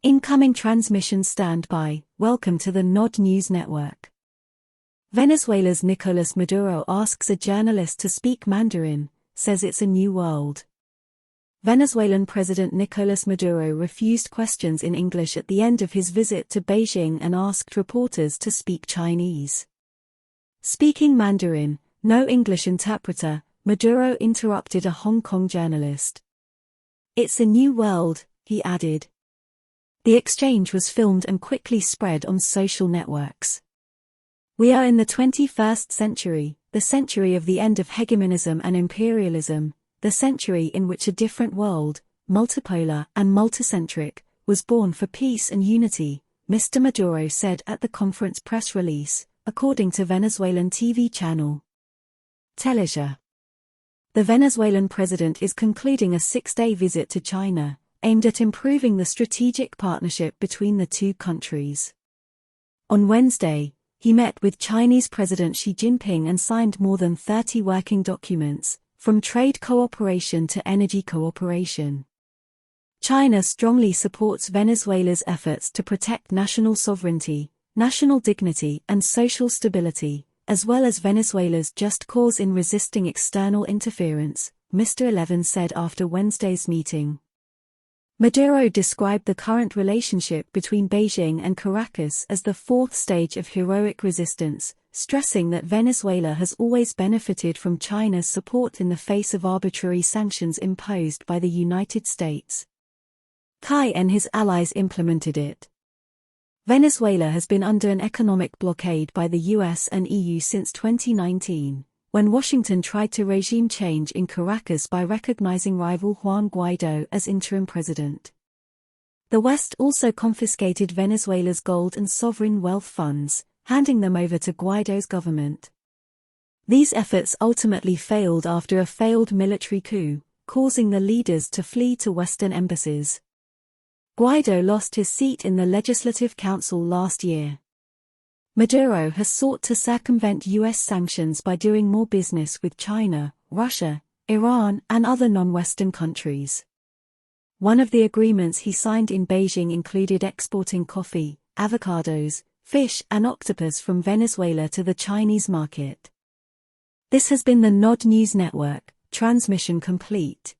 Incoming transmission standby. Welcome to the Nod News Network. Venezuela's Nicolas Maduro asks a journalist to speak Mandarin, says it's a new world. Venezuelan President Nicolas Maduro refused questions in English at the end of his visit to Beijing and asked reporters to speak Chinese. Speaking Mandarin, no English interpreter, Maduro interrupted a Hong Kong journalist. "It's a new world," he added. The exchange was filmed and quickly spread on social networks. "We are in the 21st century, the century of the end of hegemonism and imperialism, the century in which a different world, multipolar and multicentric, was born for peace and unity," Mr. Maduro said at the conference press release, according to Venezuelan TV channel Televisa. The Venezuelan president is concluding a 6-day visit to China, aimed at improving the strategic partnership between the two countries. On Wednesday, he met with Chinese President Xi Jinping and signed more than 30 working documents, from trade cooperation to energy cooperation. China strongly supports Venezuela's efforts to protect national sovereignty, national dignity and social stability, as well as Venezuela's just cause in resisting external interference, Mr. Eleven said after Wednesday's meeting. Maduro described the current relationship between Beijing and Caracas as the fourth stage of heroic resistance, stressing that Venezuela has always benefited from China's support in the face of arbitrary sanctions imposed by the United States. Xi and his allies implemented it. Venezuela has been under an economic blockade by the US and EU since 2019. When Washington tried to regime change in Caracas by recognizing rival Juan Guaido as interim president. The West also confiscated Venezuela's gold and sovereign wealth funds, handing them over to Guaido's government. These efforts ultimately failed after a failed military coup, causing the leaders to flee to Western embassies. Guaido lost his seat in the Legislative Council last year. Maduro has sought to circumvent U.S. sanctions by doing more business with China, Russia, Iran and other non-Western countries. One of the agreements he signed in Beijing included exporting coffee, avocados, fish and octopus from Venezuela to the Chinese market. This has been the Nod News Network, transmission complete.